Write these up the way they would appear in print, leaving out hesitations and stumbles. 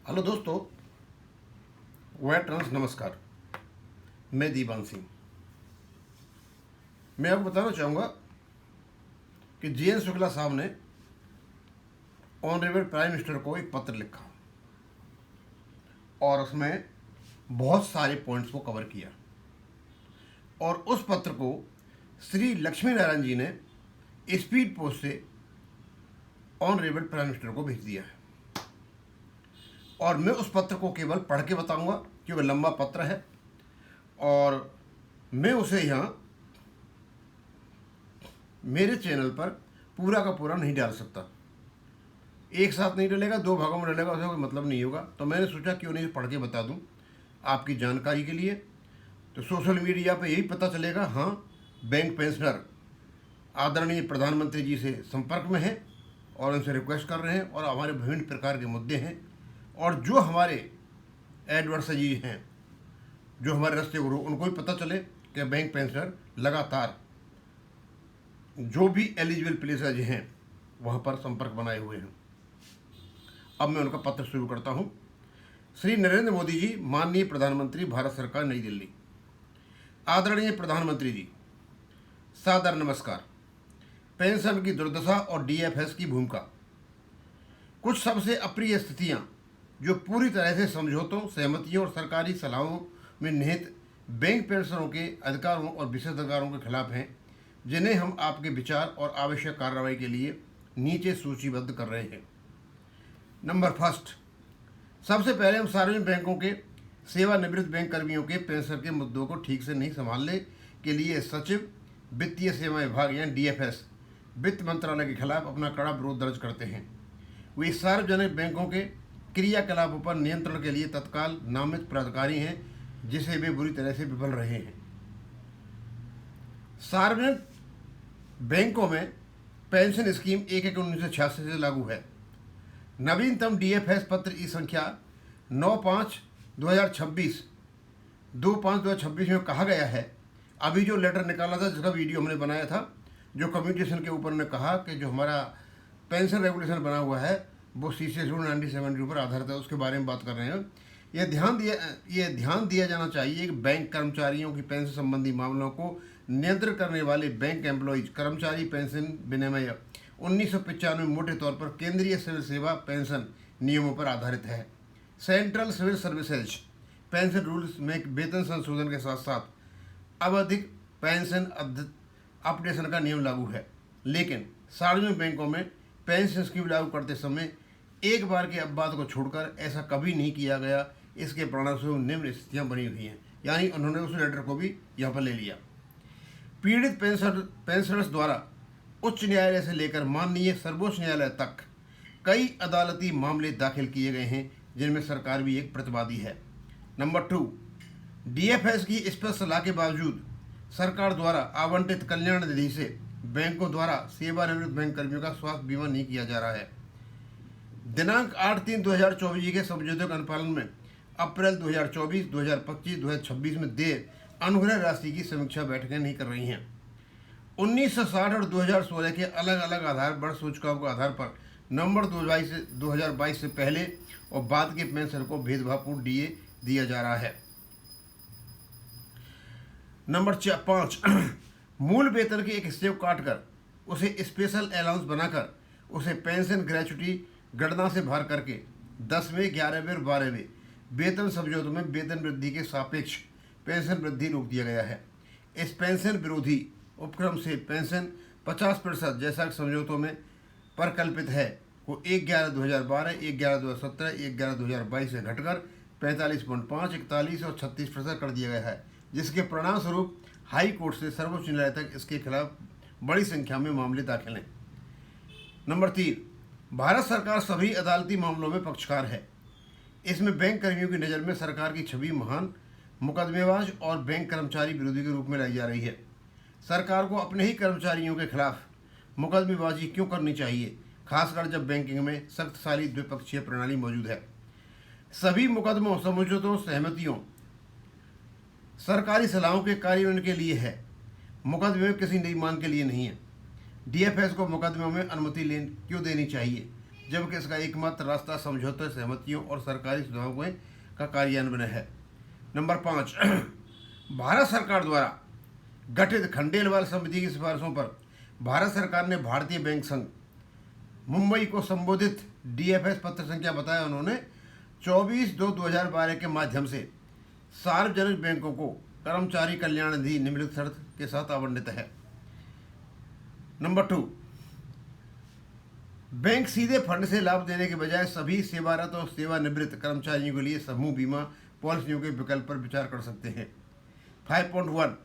Hello दोस्तों, veterans नमस्कार। मैं दीवान सिंह। मैं आपको बताना चाहूँगा कि जे.एन. शुक्ला साहब ने ऑनरेबल प्राइम मिनिस्टर को एक पत्र लिखा और उसमें बहुत सारे पॉइंट्स को कवर किया और उस पत्र को श्री लक्ष्मी नारायण जी ने स्पीड पोस्ट से ऑनरेबल प्राइम मिनिस्टर को भेज दिया है। और मैं उस पत्र को केवल पढ़ के बताऊंगा क्योंकि लंबा पत्र है और मैं उसे यहाँ मेरे चैनल पर पूरा का पूरा नहीं डाल सकता। एक साथ नहीं डलेगा, दो भागों में डलेगा, उसका कोई मतलब नहीं होगा। तो मैंने सोचा क्यों नहीं पढ़ के बता दूं आपकी जानकारी के लिए। तो सोशल मीडिया पे यही पता चलेगा, हाँ, बैंक पेंशनर आदरणीय प्रधानमंत्री जी से संपर्क में हैं और उनसे रिक्वेस्ट कर रहे हैं और हमारे विभिन्न प्रकार के मुद्दे हैं और जो हमारे एडवर्साइज हैं, जो हमारे रास्ते गुरु, उनको भी पता चले कि बैंक पेंशनर लगातार जो भी एलिजिबल प्लेसेज हैं वहाँ पर संपर्क बनाए हुए हैं। अब मैं उनका पत्र शुरू करता हूँ। श्री नरेंद्र मोदी जी, माननीय प्रधानमंत्री, भारत सरकार, नई दिल्ली। आदरणीय प्रधानमंत्री जी, सादर नमस्कार। पेंशन की दुर्दशा और डीएफएस की भूमिका। कुछ सबसे अप्रिय स्थितियाँ जो पूरी तरह से समझौतों, सहमतियों और सरकारी सलाहों में निहित बैंक पेंशनरों के अधिकारों और विशेषाधिकारों के खिलाफ हैं, जिन्हें हम आपके विचार और आवश्यक कार्रवाई के लिए नीचे सूचीबद्ध कर रहे हैं। नंबर फर्स्ट, सबसे पहले हम सार्वजनिक बैंकों के सेवानिवृत्त बैंक कर्मियों के पेंशन के मुद्दों को ठीक से नहीं संभालने के लिए सचिव, वित्तीय सेवा विभाग यानी डीएफएस, वित्त मंत्रालय के खिलाफ अपना कड़ा विरोध दर्ज करते हैं। वे सार्वजनिक बैंकों के क्रियाकलापों पर नियंत्रण के लिए तत्काल नामित प्राधिकारी हैं, जिसे वे बुरी तरह से विफल रहे हैं। सार्वजनिक बैंकों में पेंशन स्कीम 1/1/1986 से लागू है। नवीनतम डीएफएस पत्र ई संख्या 9/5/2026 2/5/2026 में कहा गया है। अभी जो लेटर निकाला था, जिसका वीडियो हमने बनाया था, जो कम्युनिकेशन के ऊपर ने कहा कि जो हमारा पेंशन रेगुलेशन बना हुआ है वो CCS रूल 1970 के ऊपर आधारित है, उसके बारे में बात कर रहे हैं। यह ध्यान दिया जाना चाहिए कि बैंक कर्मचारियों की पेंशन संबंधी मामलों को नियंत्रित करने वाले बैंक एम्प्लॉयज कर्मचारी पेंशन विनिमय 1995 मोटे तौर पर केंद्रीय सिविल सेवा पेंशन नियमों पर आधारित है। Central civil services pension rules में वेतन संशोधन के साथ साथ आवधिक पेंशन अपडेशन का नियम लागू है, लेकिन सार्वजनिक बैंकों में पेंशन स्कीम लागू करते समय एक बार के अपवाद को छोड़कर ऐसा कभी नहीं किया गया। इसके परिणामस्वरूप निम्न स्थितियाँ बनी हुई हैं, यानी उन्होंने उस लेटर को भी यहाँ पर ले लिया। पीड़ित पेंशनर्स द्वारा उच्च न्यायालय से लेकर माननीय सर्वोच्च न्यायालय तक कई अदालती मामले दाखिल किए गए हैं, जिनमें सरकार भी एक प्रतिवादी है। नंबर 2, डीएफएस की स्पष्ट सलाह के बावजूद सरकार द्वारा आवंटित कल्याण निधि से बैंकों द्वारा सेवानिवृत्त बैंक कर्मियों का स्वास्थ्य बीमा नहीं किया जा रहा है। दिनांक 8/3/2024 के समझौते के अनुपालन में अप्रैल 2024, 2025, 2026 में देय अनुग्रह राशि की समीक्षा बैठकें नहीं कर रही हैं। 1960 और 2016 के अलग अलग आधार बढ़ सूचकांकों के आधार पर नवंबर 2022 से पहले और बाद के पेंशन को भेदभावपूर्ण डीए दिया जा रहा है। नंबर 5, मूल वेतन के एक हिस्से को काटकर उसे स्पेशल अलाउंस बनाकर उसे पेंशन ग्रेचुटी गणना से बाहर करके 10वें, 11वें और 12वें वेतन समझौतों में वेतन वृद्धि के सापेक्ष पेंशन वृद्धि रोक दिया गया है। इस पेंशन विरोधी उपक्रम से पेंशन 50% जैसा कि समझौतों में प्रकल्पित है को 1/11/2012, 1/11/2017, 1/11/2022 से घटकर 45.5, 41 और 36% कर दिया गया है, जिसके परिणाम स्वरूप हाई कोर्ट से सर्वोच्च न्यायालय तक इसके खिलाफ बड़ी संख्या में मामले दाखिल हैं। नंबर 3, भारत सरकार सभी अदालती मामलों में पक्षकार है। इसमें बैंक कर्मियों की नज़र में सरकार की छवि महान मुकदमेबाज और बैंक कर्मचारी विरोधी के रूप में लाई जा रही है। सरकार को अपने ही कर्मचारियों के खिलाफ मुकदमेबाजी क्यों करनी चाहिए, खासकर जब बैंकिंग में शक्तिशाली द्विपक्षीय प्रणाली मौजूद है। सभी मुकदमों, समझौतों, सहमतियों, सरकारी सलाहों के कार्यान्वयन के लिए है, मुकदमे में किसी नई मांग के लिए नहीं है। डीएफएस को मुकदमों में अनुमति क्यों देनी चाहिए? जबकि इसका एकमात्र रास्ता समझौते, सहमतियों और सरकारी सुझावों का कार्यान्वयन है। नंबर 5, भारत सरकार द्वारा गठित खंडेलवाल समिति की सिफारिशों पर भारत सरकार ने भारतीय बैंक संघ मुंबई को संबोधित DFS पत्र संख्या बताया। उन्होंने 24/2/2012 के माध्यम से सार्वजनिक बैंकों को कर्मचारी कल्याण निधि निम्नलिखित शर्त के साथ आवंटित है। नंबर 2, बैंक सीधे फंड से लाभ देने के बजाय सभी सेवारत और सेवानिवृत्त कर्मचारियों के लिए समूह बीमा पॉलिसियों के विकल्प पर विचार कर सकते हैं। 5.1,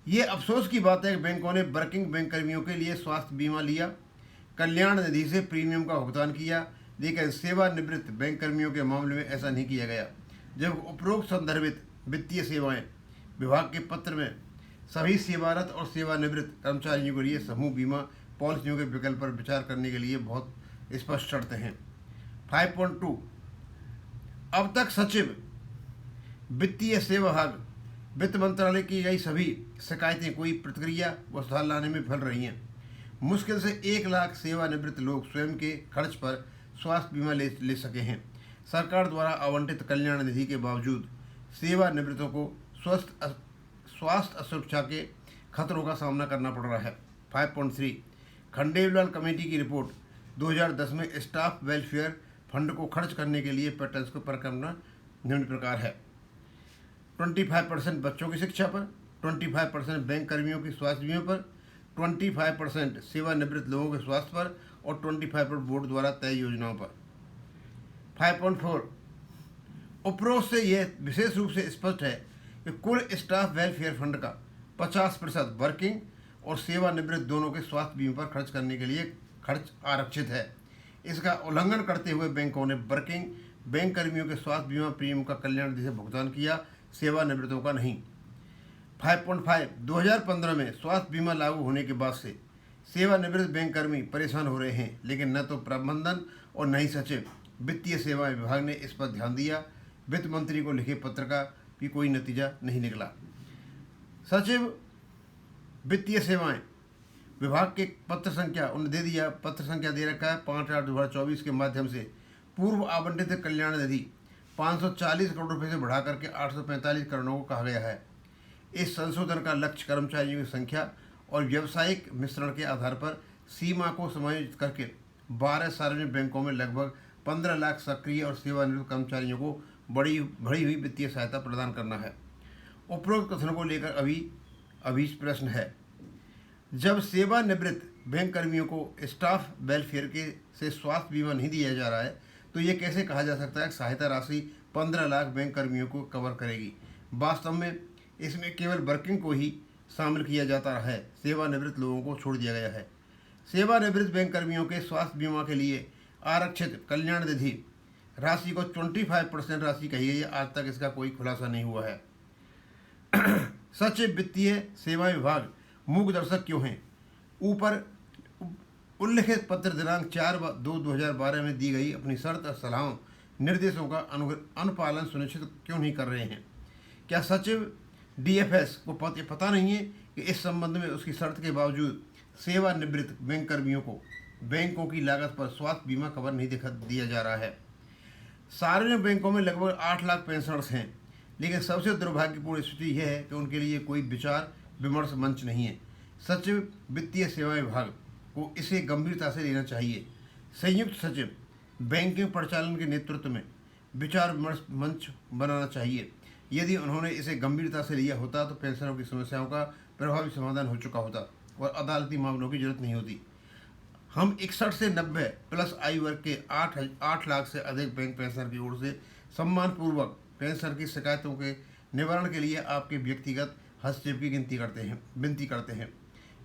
ये अफसोस की बात है कि बैंकों ने वर्किंग बैंक कर्मियों के लिए स्वास्थ्य बीमा लिया, कल्याण निधि से प्रीमियम का भुगतान किया, लेकिन सेवानिवृत्त बैंक कर्मियों के मामले में ऐसा नहीं किया गया। जब उपरोक्त संदर्भित वित्तीय सेवाएं विभाग के पत्र में सभी सेवारत और सेवानिवृत्त कर्मचारियों के लिए समूह बीमा पॉलिसियों के विकल्प पर विचार करने के लिए बहुत स्पष्ट शर्तें हैं। 5.2, अब तक सचिव वित्तीय सेवा विभाग वित्त मंत्रालय की गई सभी शिकायतें कोई प्रतिक्रिया व सुधार लाने में विफल रही हैं। मुश्किल से 1 लाख सेवानिवृत्त लोग स्वयं के खर्च पर स्वास्थ्य बीमा ले सके हैं। सरकार द्वारा आवंटित कल्याण निधि के बावजूद सेवानिवृत्तों को स्वास्थ्य सुरक्षा के खतरों का सामना करना पड़ रहा है। 5.3, खंडेलवाल कमेटी की रिपोर्ट 2010 में स्टाफ वेलफेयर फंड को खर्च करने के लिए पैटर्न्स को परिकल्पना निम्न प्रकार है। 25% बच्चों की शिक्षा पर, 25% बैंक कर्मियों की स्वास्थ्य बीमा पर, 25% सेवानिवृत्त लोगों के स्वास्थ्य पर और 25% बोर्ड द्वारा तय योजनाओं पर। 5.4, उपरोक्त से यह विशेष रूप से स्पष्ट है कि कुल स्टाफ वेलफेयर फंड का 50% वर्किंग और सेवानिवृत्त दोनों के स्वास्थ्य बीमा पर खर्च करने के लिए खर्च आरक्षित है। इसका उल्लंघन करते हुए बैंकों ने वर्किंग बैंक कर्मियों के स्वास्थ्य बीमा प्रीमियम का कल्याण निधि से भुगतान किया, सेवानिवृत्तों का नहीं। 5.5, 2015 में स्वास्थ्य बीमा लागू होने के बाद से सेवानिवृत्त बैंक कर्मी परेशान हो रहे हैं, लेकिन न तो प्रबंधन और न ही सचिव वित्तीय सेवाएं विभाग ने इस पर ध्यान दिया। वित्त मंत्री को लिखे पत्र का भी कोई नतीजा नहीं निकला। सचिव वित्तीय सेवाएं विभाग के पत्र संख्या उन्हें दे दिया, पत्र संख्या दे रखा है 5/8/2024 के माध्यम से पूर्व आवंटित कल्याण निधि 540 करोड़ रुपये से बढ़ा करके 845 करोड़ को कहा गया है। इस संशोधन का लक्ष्य कर्मचारियों की संख्या और व्यवसायिक मिश्रण के आधार पर सीमा को समायोजित करके 12 सार्वजनिक बैंकों में लगभग 15 लाख सक्रिय और सेवानिवृत्त कर्मचारियों को बढ़ी हुई वित्तीय सहायता प्रदान करना है। उपरोक्त कथनों को लेकर अभी प्रश्न है। जब सेवानिवृत्त बैंक कर्मियों को स्टाफ वेलफेयर से स्वास्थ्य बीमा नहीं दिया जा रहा है, तो ये कैसे कहा जा सकता है कि सहायता राशि 15 लाख बैंक कर्मियों को कवर करेगी? वास्तव में इसमें केवल वर्किंग को ही शामिल किया जाता है, सेवानिवृत्त लोगों को छोड़ दिया गया है। सेवानिवृत्त बैंक कर्मियों के स्वास्थ्य बीमा के लिए आरक्षित कल्याण निधि राशि को 25% राशि कही गई है। आज तक इसका कोई खुलासा नहीं हुआ है। सचिव वित्तीय सेवा विभाग मूक दर्शक क्यों हैं? ऊपर उल्लिखित पत्र दिनांक 4/2/2012 में दी गई अपनी शर्त और सलाहों निर्देशों का अनुपालन सुनिश्चित क्यों नहीं कर रहे हैं? क्या सचिव DFS को पता नहीं है कि इस संबंध में उसकी शर्त के बावजूद सेवानिवृत्त बैंक कर्मियों को बैंकों की लागत पर स्वास्थ्य बीमा कवर नहीं दिया जा रहा है? सार्वजनिक बैंकों में लगभग 8 लाख पेंशनर्स हैं, लेकिन सबसे दुर्भाग्यपूर्ण स्थिति यह है कि उनके लिए कोई विचार विमर्श मंच नहीं है। सचिव वित्तीय सेवा विभाग को इसे गंभीरता से लेना चाहिए। संयुक्त सचिव बैंकिंग परिचालन के नेतृत्व में विचार विमर्श मंच बनाना चाहिए। यदि उन्होंने इसे गंभीरता से लिया होता तो पेंशनरों की समस्याओं का प्रभावी समाधान हो चुका होता और अदालती मामलों की जरूरत नहीं होती। हम 61 से 90 प्लस आयु वर्ग के 8 लाख से अधिक बैंक पेंशनर की ओर से सम्मानपूर्वक पेंशनर की शिकायतों के निवारण के लिए आपके व्यक्तिगत हस्तक्षेप की विनती करते हैं।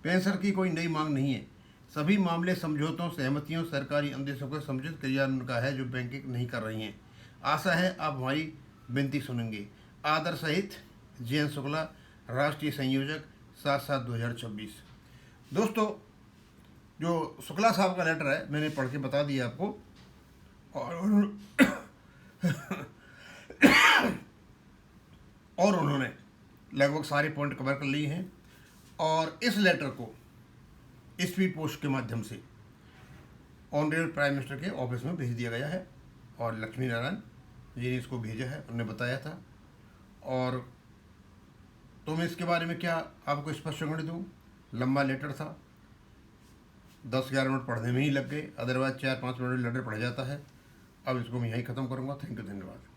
पेंशनर की कोई नई मांग नहीं है। सभी मामले समझौतों, सहमतियों, सरकारी आदेशों के समुचित क्रियान्वयन का है जो बैंकिंग नहीं कर रही हैं। आशा है आप हमारी विनती सुनेंगे। आदर सहित JN शुक्ला, राष्ट्रीय संयोजक 7/7/2026। दोस्तों, जो शुक्ला साहब का लेटर है मैंने पढ़ के बता दिया आपको, और उन्होंने लगभग सारे पॉइंट कवर कर लिए हैं। और इस लेटर को स्पीड पोस्ट के माध्यम से ऑनरेबल प्राइम मिनिस्टर के ऑफिस में भेज दिया गया है और लक्ष्मी नारायण जी ने इसको भेजा है, उन्होंने बताया था। और तो मैं इसके बारे में क्या आपको स्पष्टीकरण दूँ। लंबा लेटर था, 10-11 मिनट पढ़ने में ही लग गए, अदरवाइज 4-5 मिनट में लेटर पढ़ जाता है। अब इसको मैं यहीं ख़त्म करूँगा। थैंक यू, धन्यवाद।